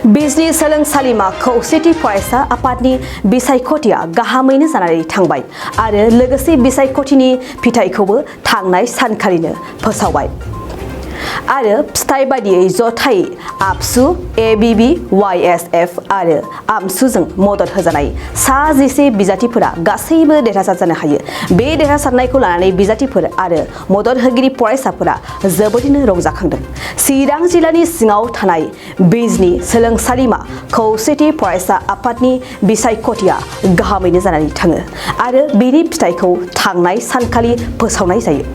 बिजनि सोलोंसालिमा खौसेथि फरायसा आफादनि बिसायख'थिया गाहामैनो जानानै थांबाय आरो लोगोसे बिसायख'थिनि फिथाइखौबो थांनाय सानखालिनो फोसावबाय आरो फिथाइ बादियै जथायै आबसु एबिबि वाइएसएफ आरो आमसुजों मदद होजानाय सा 11 बिजाथिफोरा गासैबो देरहासार जानो हायो। बे देरहासारनायखौ लानानै बिजाथिफोर आरो मदद होगिरि फरायसाफोरा जोबोरैनो रंजाखांदों। चिरां जिल्लानि सिङाव थानाय बिजनि सोलोंसालिमा खौसेथि फरायसा आफादनि बिसायख'थिया गाहामैनो जानानै थाङो आरो बेनि फिथाइखौ थांनाय सानखालि फोसावनाय जायो।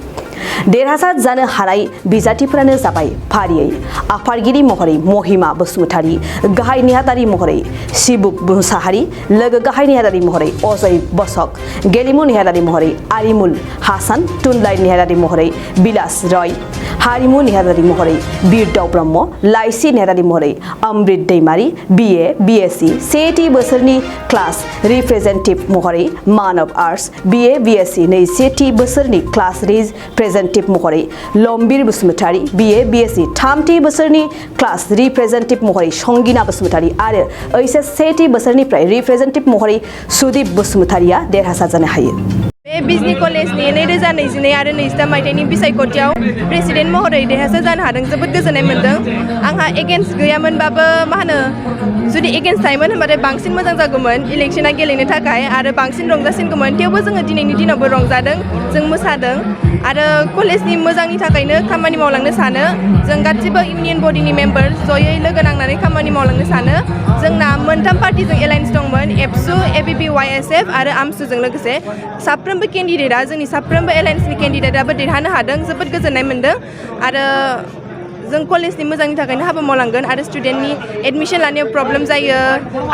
देरहासार जानो हानाय बिजाथिफोरानो जाबाय फारियै आफादगिरि महरै महिमा बसुमतारी, गाहाय नेहाथारि महरै शिबुक मुसाहारि, लोगो गाहाय नेहाथारि महरै अजय बसक, गेलेमु नेहाथारि महरै आरिमुल हासान, थुनलाइ नेहाथारि महरै बिलास रय, हारिमु नेहाथारि महरै बिरदाव ब्रह्म, लाइसि नेहाथारि महरै अमृत दैमारी, बिए बिएससि सेथि बोसोरनि क्लास रिप्रेजेन्टेटिभ महरै मानव आर्ट्स, बिए बिएससि नैजिथि बोसोरनि क्लास रिप्रेजेन्टेटिभ महरै लम्बिर बसुमतारी, बिए बिएससि थामथि बोसोरनि क्लास रिप्रेजेन्टेटिभ महरै संगिना बसुमतारी आरो ओइचएस सेथि बोसोरनिफ्राय रिप्रेजेन्टेटिभ महरै सुदीप बसुमतारीया देरहासार जानो हायो। बे बिजनि कलेजनि 2022 आरो 23 मायथाइनि बिसायख'थियाव प्रेसिडेन्ट महरै देरहासार जानो हादों। जोबोद गोजोननाय मोन्दों। आंहा एगेन्स्ट गैयामोनबाबो जुदि एगेन्स्ट थायोमोन होनबाथाय बांसिन मोजां जागौमोन इलेक्शना गेलेनो थाखाय आरो बांसिन रंजासिनगौमोन। थेवबो जोङो दिनैनि दिनावबो रंजादों, जों मोसादों आरो कलेजनि मोजांनि थाखायनो खामानि मावलांनो सानो। जों गासिबो इउनियन बडिनि मेम्बार जयै लोगो नांनानै खामानि मावलांनो सानो। जोंना मोनथाम पार्टिजों एलायन्स दंमोन, एबसु, एबिबि वाइएसएफ आरो आमसुजों लोगोसे। साफ्रोमबो केन्डिडेटआ जोंनि साफ्रोमबो एलायन्सनि केन्डिडेटआबो देरहानो हादों। जोबोद गोजोननाय मोन्दों आरो जों कलेजनि मोजांनि थाखायनो हाबा मावलांगोन आरो स्टुडेन्टनि एडमिसन लानायाव प्रब्लेम जायो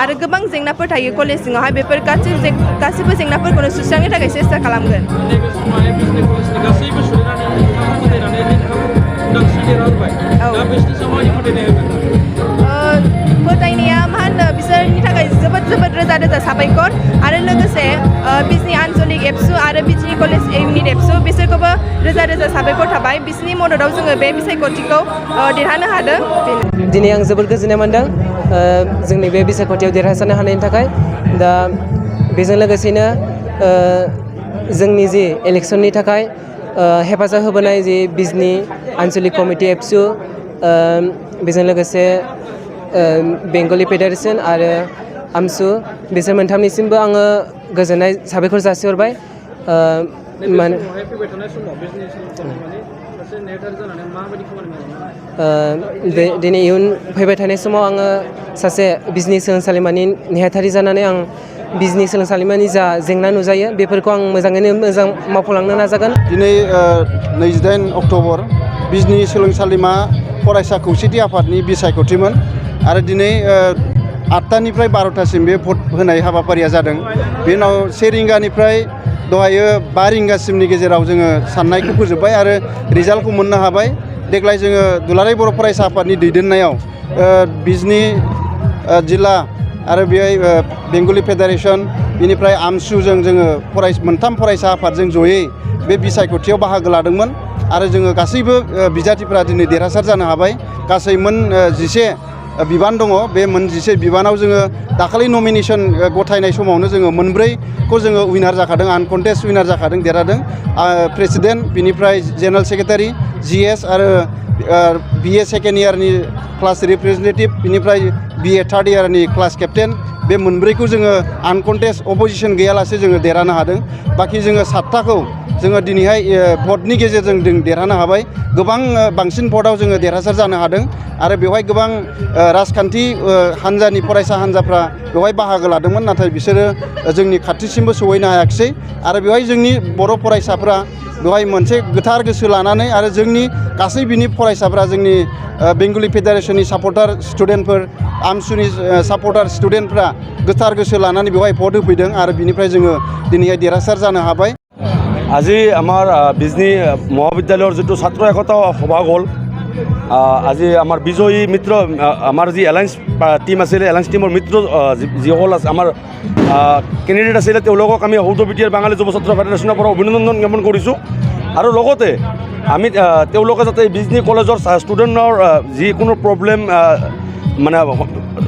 आरो गोबां जेंनाफोर थायो कलेज सिङावहाय। बेफोर गासैबो जेंनाफोरखौनो सुस्रांनो थाखाय सेस्था खालामगोन। फोथायनाया बिसोरनि थाखाय जोबोद रोजा साबायखर आरो लोगोसे बिजनि आन्चलिक एबसु आरो बिजनि कलेज इउनिट एबसु बिसोरखौबो रोजा साबायखर थाबाय। बिसोरनि मददाव जोङो बे बिसायख'थिखौ देरहानो हादों। दिनै आं जोबोद गोजोननाय मोन्दों जोंनि बे बिसायख'थियाव देरहासारनो हानायनि थाखाय। दा बेजों लोगोसेनो जोंनि जि इलेक्सननि थाखाय हेफाजाब होबोनाय जि बिजनि आन्चलिक कमिटि एबसु, बेजों लोगोसे बेंगलि फेडारेसन आरो आमसु, बिसोर मोनथामनिसिमबो आङो गोजोननाय साबायखर जासिहरबाय। दिनै इयुन फैबाय थानाय समाव आङो सासे बिजनि सोलोंसालिमानि नेहाथारि जानानै आं बिजनि सोलोंसालिमानि जा जेंना नुजायो बेफोरखौ आं मोजाङैनो मोजां मावफुंलांनो नाजागोन। दिनै 28 अक्ट'बर बिजनि सोलोंसालिमा फरायसा खौसेथि आफादनि बिसायख'थिमोन आरो दिनै 8टानिफ्राय 12टासिम बे भट होनाय हाबाफारिया जादों। बेनि उनाव 1 रिंगानिफ्राय दहायो 5 रिंगासिमनि गेजेराव जोङो साननायखौ फोजोबबाय आरो रिजाल्टखौ मोननो हाबाय। देग्लाय जोङो दुलाराय बर' फरायसा आफादनि दैदेननायाव बिजनि जिल्ला आरो बेहाय बेंगलि फेडारेसन बेनिफ्राय आमसुजों जोङो मोनथाम फरायसा आफादजों जयै बे बिसायख'थियाव बाहागो लादोंमोन आरो जोङो गासैबो बिजाथिफोरा दिनै देरहासार जानो हाबाय। गासै मोन 11 बिबान दङ। बे मोन 11 बिबानाव जोङो दाखालि नमिनेसन गथायनाय समावनो जोङो मोनब्रैखौ जोङो उइनार जाखादों, आनकन्टेस्ट उइनार जाखादों, देरहादों। प्रेसिडेन्ट, बिनिफ्राय जेनेरेल सेक्रेटारि, जिएस आरो बिए सेकेन्ड इयारनि क्लास रिप्रेजेन्टेटिभ, बिनिफ्राय बिए थार्ड इयारनि क्लास केप्टेन, बे मोनब्रैखौ जोङो आनकन्टेस्ट अपोजिसन गैयालासे जोङो देरहानो हादों। बाखि जोङो 7टाखौ जोङो दिनैहाय भटनि गेजेरजों जों देरहानो हाबाय। गोबां बांसिन भटआव जोङो देरहासार जानो हादों आरो बेवहाय गोबां राजखान्थि हान्जानि फरायसा हान्जाफ्रा बेवहाय बाहागो लादोंमोन, नाथाय बिसोरो जोंनि खाथिसिमबो सौहैनो हायाखिसै आरो बेवहाय जोंनि बर' फरायसाफ्रा बेवहाय मोनसे गोथार गोसो लानानै आरो जोंनि गासै बिनि फरायसाफ्रा जोंनि बेंगलि फेडारेसननि सापर्टार स्टुडेन्टफोर, आमसुनि सापर्टार स्टुडेन्टफ्रा गोथार गोसो लानानै बेवहाय भट होफैदों आरो बिनिफ्राय जोङो दिनैहाय देरहासार जानो हाबाय। আজি আমাৰ বিজনি মহাবিদ্যালয়ৰ যিটো ছাত্ৰ একতা সভা হ'ল, আজি আমাৰ বিজয়ী মিত্ৰ আমাৰ যি এলায়েন্স টিম আছিলে, এলায়েন্স টিমৰ মিত্ৰ যিসকল আছে আমাৰ কেণ্ডিডেট আছিলে তেওঁলোকক আমি সৌদ বিটিয়াৰ বাঙালী যুৱ ছাত্ৰ ফেডাৰেশ্যনৰ পৰা অভিনন্দন জ্ঞাপন কৰিছোঁ। আৰু লগতে আমি তেওঁলোকে যাতে বিজনি কলেজৰ ষ্টুডেণ্টৰ যিকোনো প্ৰব্লেম মানে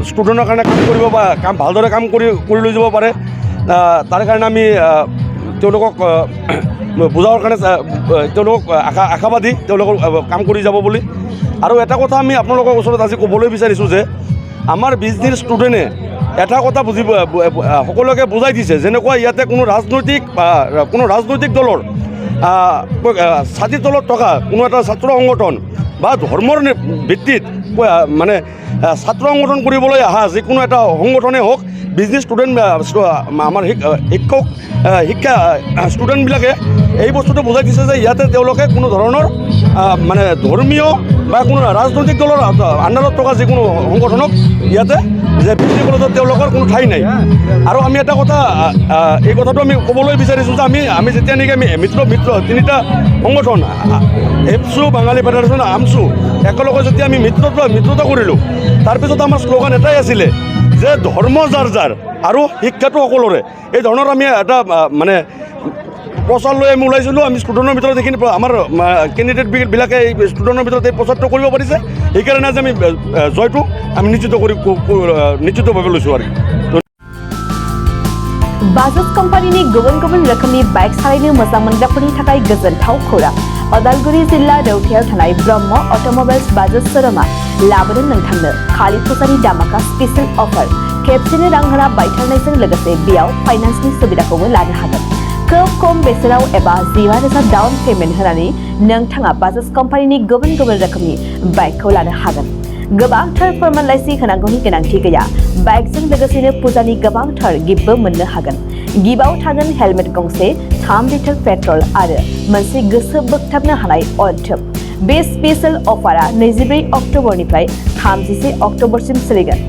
ষ্টুডেণ্টৰ কাৰণে কাম কৰিব বা ভালদৰে কাম কৰি লৈ যাব পাৰে তাৰ কাৰণে আমি তেওঁলোকক বুজাবৰ কাৰণে তেওঁলোকক আশাবাদী তেওঁলোকৰ কাম কৰি যাব বুলি। আৰু এটা কথা আমি আপোনালোকৰ ওচৰত আজি ক'বলৈ বিচাৰিছোঁ যে আমাৰ বিজনেছ ষ্টুডেণ্টে এটা কথা সকলোকে বুজাই দিছে, যেনেকুৱা ইয়াতে কোনো ৰাজনৈতিক দলৰ ছাতিৰ তলত থকা কোনো এটা ছাত্ৰ সংগঠন বা ধৰ্মৰ ভিত্তিত মানে ছাত্ৰ সংগঠন কৰিবলৈ অহা যিকোনো এটা সংগঠনে হওক, বিজনেছ ষ্টুডেণ্ট আমাৰ শিক্ষা ষ্টুডেণ্টবিলাকে এই বস্তুটো বুজাই দিছে যে ইয়াতে তেওঁলোকে কোনো ধৰণৰ মানে ধৰ্মীয় বা কোনো ৰাজনৈতিক দলৰ আণ্ডাৰত থকা যিকোনো সংগঠনক ইয়াতে যে বিজনেছ কলেজত তেওঁলোকৰ কোনো ঠাই নাই। আৰু আমি এটা কথা এই কথাটো আমি ক'বলৈ বিচাৰিছোঁ যে আমি যেতিয়া নেকি আমি মিত্ৰ তিনিটা সংগঠন এপছু, বাঙালী ফেডাৰেশ্যন, আমছু একেলগে যেতিয়া আমি মিত্ৰতা কৰিলোঁ, তাৰপিছত আমাৰ শ্লোগান এটাই আছিলে যে ধৰ্ম যাৰ যাৰ আৰু শিক্ষাটো সকলোৰে। এই ধৰণৰ আমি এটা মানে প্ৰচাৰ লৈ আমি ওলাইছিলোঁ। আমি ষ্টুডেণ্টৰ ভিতৰত এইখিনি আমাৰ কেণ্ডিডেটবিলাকে এই ষ্টুডেণ্টৰ ভিতৰত এই প্ৰচাৰটো কৰিব পাৰিছে, সেইকাৰণে আজি আমি জয়টো আমি নিশ্চিতভাৱে লৈছোঁ আৰু। बाजाज कम्पानीनि गुबुन रोखोमनि बाइक सालायनो मोजां मोनग्राफोरनि थाखाय गोजोनथाव खौरां। अदालगुरि जिल्ला रौथायाव थानाय ब्रह्म अट'मबाइल्स बाजाज शोरूमा लाबोदों नोंथांनो खालि फुजानि दामाका स्पेशल अफार। खेबसेनो रां होना बायथारनायजों लोगोसे बेयाव फाइनान्सनि सुबिदाखौबो लानो हागोन। खोब खम बेसेनाव एबा 15,000 डाउन पेमेन्ट होनानै नोंथाङा बाजाज कम्पानीनि गुबुन रोखोमनि बाइकखौ लानो हागोन। गोबांथार फोरमानलाइसि होनांगौनि गोनांथि गैया। बाइकजों लोगोसेनो फुजानि गोबांथार गिफ्टबो मोननो हागोन। गिफ्टआव थागोन हेलमेट गंसे, 3 लिटार पेट्रल आरो मोनसे गोसो बोगथाबनो हानाय अनथोब। बे स्पेशल अफारा 24 अक्ट'बरनिफ्राय 31 अक्ट'बरसिम सोलिगोन।